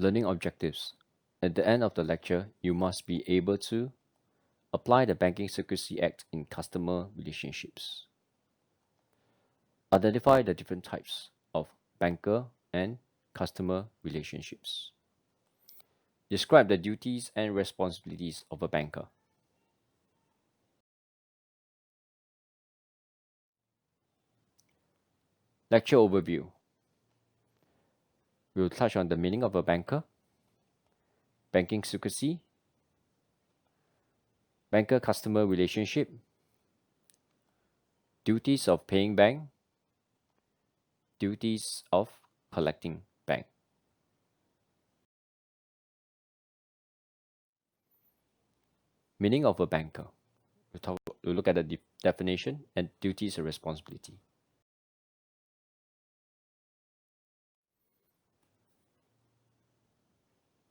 Learning objectives. At the end of the lecture, you must be able to apply the Banking Secrecy Act in customer relationships. Identify the different types of banker and customer relationships. Describe the duties and responsibilities of a banker. Lecture overview. We will touch on the meaning of a banker, banking secrecy, banker-customer relationship, duties of paying bank, duties of collecting bank. Meaning of a banker. We'll look at the definition and duties and responsibility.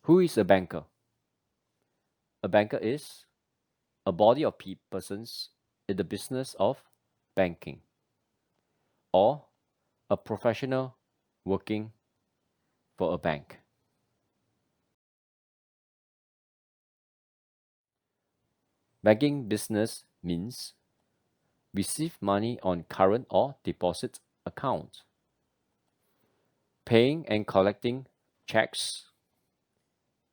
Who is a banker? A banker is a body of persons in the business of banking, or a professional working for a bank. Banking business means receive money on current or deposit account, paying and collecting checks,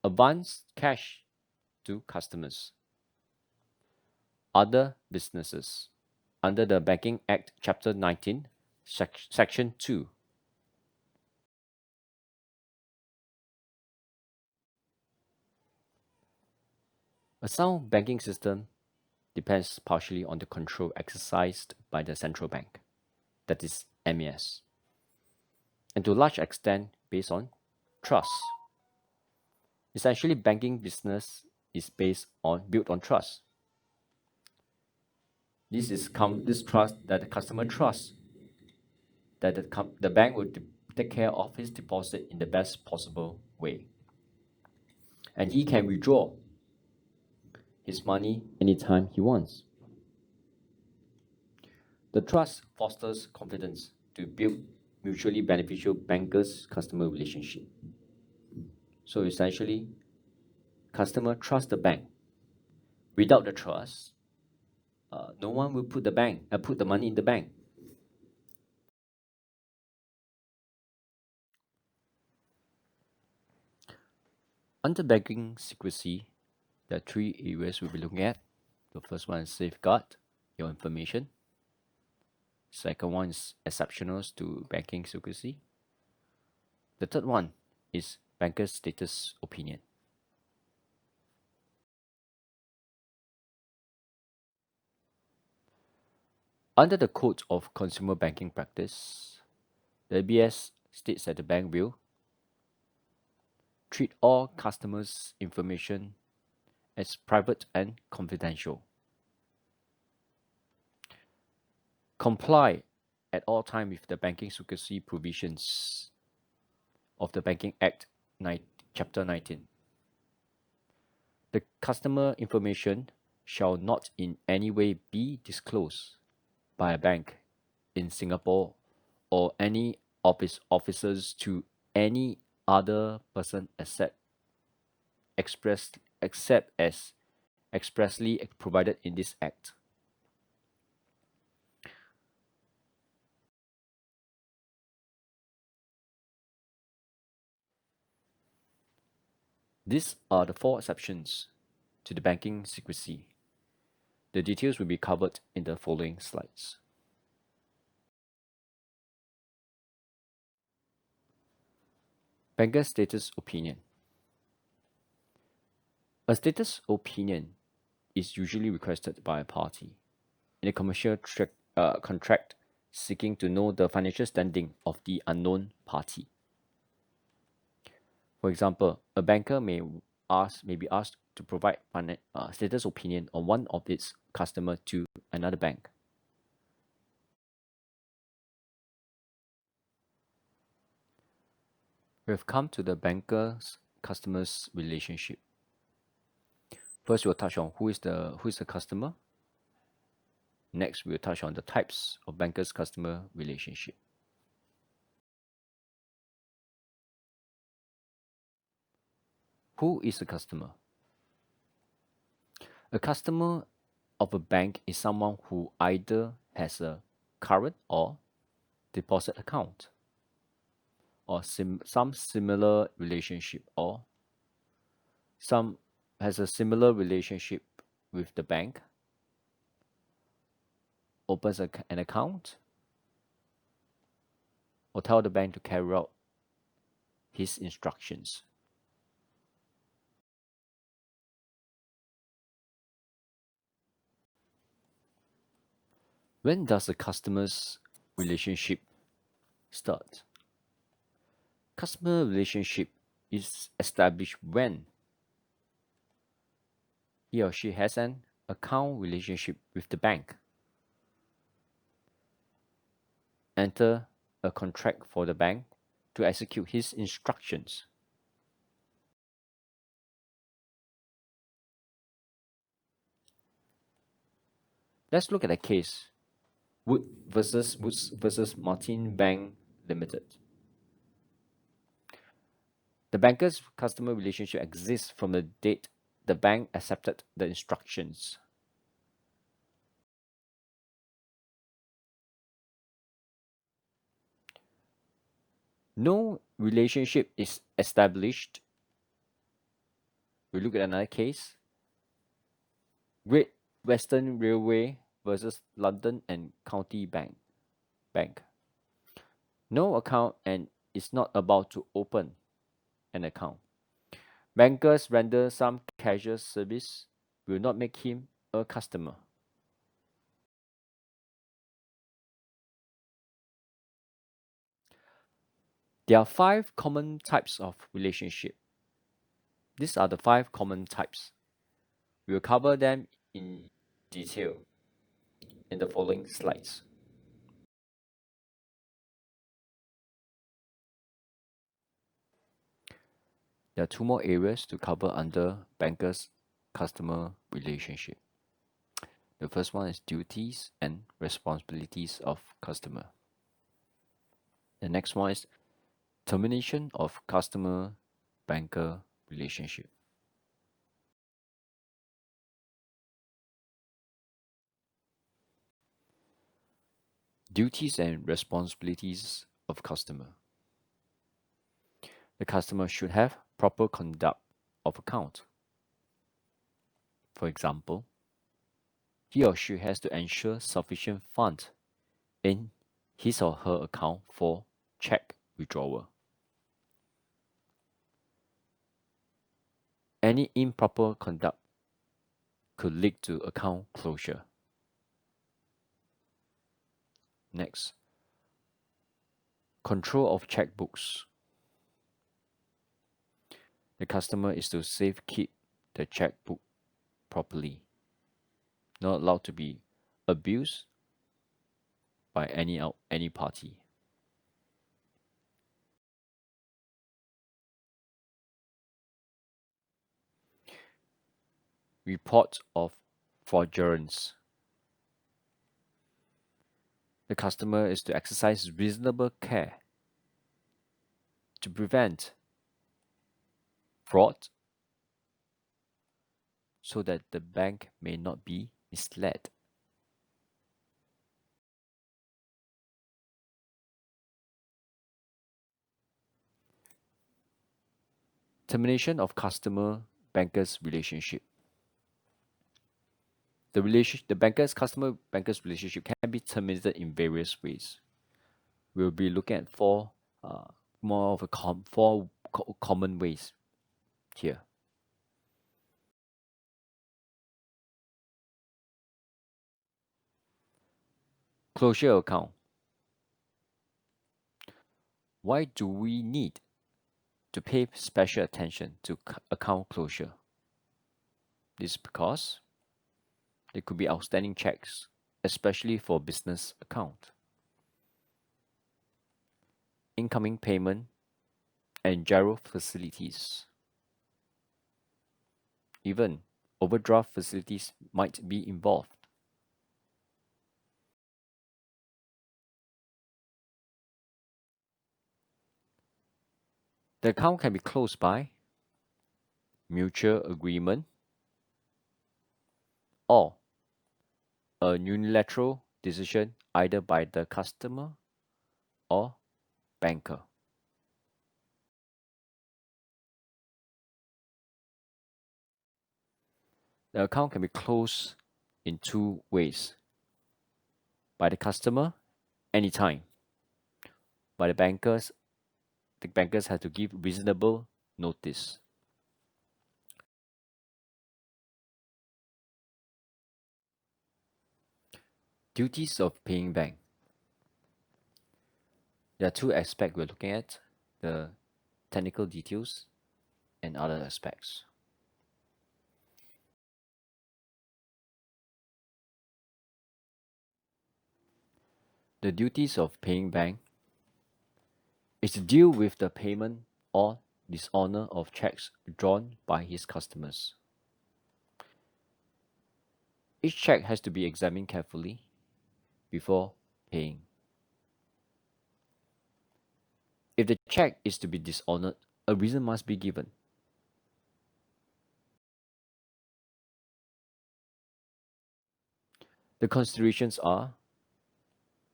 advance cash to customers. Other businesses under the Banking Act, Chapter 19, Section 2. A sound banking system depends partially on the control exercised by the central bank, that is MAS, and to a large extent based on trust. Essentially, banking business is built on trust. This trust that the customer trusts that the bank will take care of his deposit in the best possible way, and he can withdraw his money anytime he wants. The trust fosters confidence to build mutually beneficial bankers-customer relationship. So essentially, customer trust the bank. Without the trust, no one will put the money in the bank. Under banking secrecy, there are three areas we'll be looking at. The first one is safeguard your information. Second one is exceptionals to banking secrecy. The third one is banker status opinion. Under the Code of Consumer Banking Practice, the ABS states that the bank will treat all customers' information as private and confidential. Comply at all times with the banking secrecy provisions of the Banking Act, Chapter 19. The customer information shall not in any way be disclosed by a bank in Singapore or any of its officers to any other person except as expressly provided in this Act. These are the 4 exceptions to the banking secrecy. The details will be covered in the following slides. Banker status opinion. A status opinion is usually requested by a party in a commercial contract seeking to know the financial standing of the unknown party. For example, a banker may be asked to provide status opinion on one of its customers to another bank. We have come to the banker's customers relationship. First, we'll touch on who is the customer. Next, we'll touch on the types of banker's customer relationship. Who is a customer? A customer of a bank is someone who either has a current or deposit account, or some similar relationship, or some has a similar relationship with the bank, opens an account, or tell the bank to carry out his instructions. When does a customer's relationship start? Customer relationship is established when he or she has an account relationship with the bank, enter a contract for the bank to execute his instructions. Let's look at a case. Wood versus Martin Bank Limited. The banker's customer relationship exists from the date the bank accepted the instructions. No relationship is established. We look at another case. Great Western Railway versus London and County Bank. No account and is not about to open an account. Bankers render some casual service will not make him a customer. There are 5 common types of relationship. These are the 5 common types. We will cover them in detail in the following slides. There are 2 more areas to cover under bankers' customer relationship. The first one is duties and responsibilities of customer. The next one is termination of customer-banker relationship. Duties and responsibilities of customer. The customer should have proper conduct of account. For example, he or she has to ensure sufficient funds in his or her account for check withdrawal. Any improper conduct could lead to account closure. Next, control of checkbooks. The customer is to safekeep the checkbook properly, not allowed to be abused by any party. Report of fraudulence. The customer is to exercise reasonable care to prevent fraud so that the bank may not be misled. Termination of customer-bankers relationship. The banker's customer-bankers relationship can be terminated in various ways. We'll be looking at 4 more of a common ways here. Closure account. Why do we need to pay special attention to account closure? This is because there could be outstanding checks, especially for business account. Incoming payment and gyro facilities. Even overdraft facilities might be involved. The account can be closed by mutual agreement, or a unilateral decision either by the customer or banker. The account can be closed in two ways: by the customer anytime. By the bankers have to give reasonable notice. Duties of paying bank. There are two aspects we're looking at: the technical details and other aspects. The duties of paying bank is to deal with the payment or dishonor of checks drawn by his customers. Each check has to be examined carefully before paying. If the check is to be dishonored, a reason must be given. The considerations are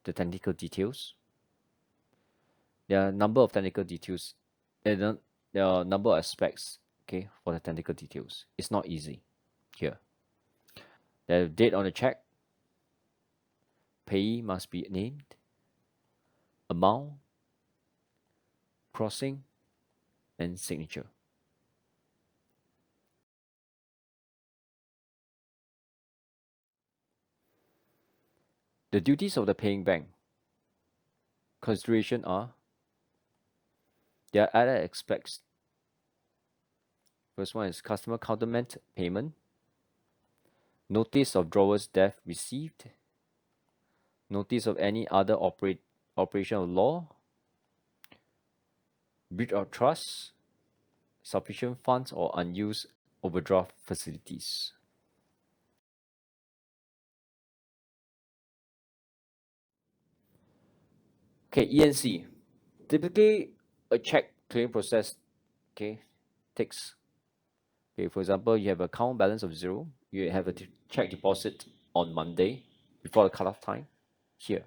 the technical details. There are a number of technical details. There are a number of aspects, okay, for the technical details. It's not easy here. The date on the check, payee must be named, amount, crossing, and signature. The duties of the paying bank. Consideration are, there are other aspects. First one is customer countermand payment, notice of drawer's death received, notice of any other operation of law, breach of trust, sufficient funds or unused overdraft facilities. Okay, ENC. Typically, a check clearing process, okay, takes, okay, for example, you have account balance of 0, you have a check deposit on Monday before the cutoff time here.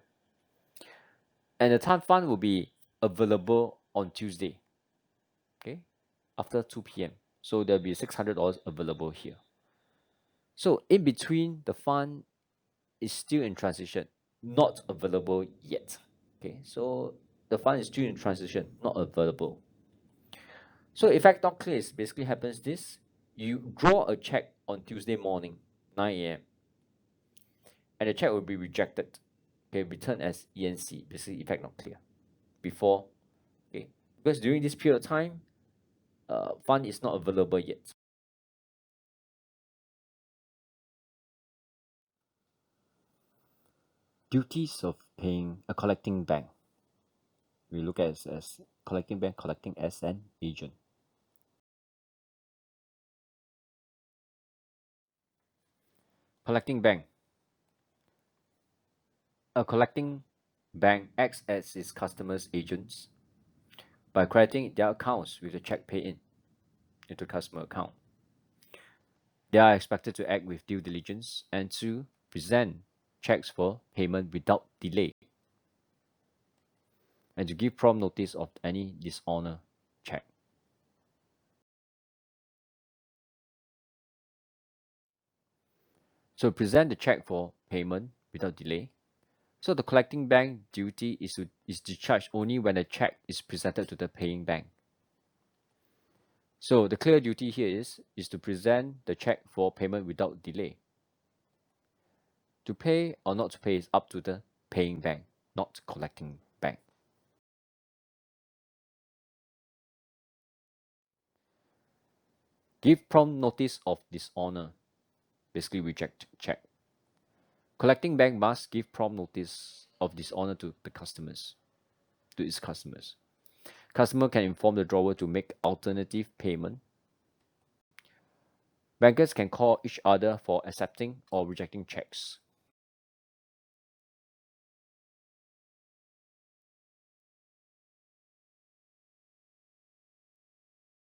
And the time fund will be available on Tuesday, okay, after 2 p.m. So there'll be $600 available here. So in between, the fund is still in transition, not available yet. Okay, so the fund is still in transition, not available. So effect not clear is basically happens this: you draw a check on Tuesday morning, 9 a.m. and the check will be rejected. Okay, returned as ENC, basically effect not clear. Before, okay, because during this period of time, fund is not available yet. Duties of paying a collecting bank. We look at it as collecting bank collecting as an agent. Collecting bank. A collecting bank acts as its customers' agents by crediting their accounts with the check paid in into customer account. They are expected to act with due diligence and to present checks for payment without delay, and to give prompt notice of any dishonor check. So present the check for payment without delay. So the collecting bank duty is discharged only when the check is presented to the paying bank. So the clear duty here is to present the check for payment without delay. To pay or not to pay is up to the paying bank, not collecting bank. Give prompt notice of dishonor, basically reject check. Collecting bank must give prompt notice of dishonor to its customers. Customer can inform the drawer to make alternative payment. Bankers can call each other for accepting or rejecting checks.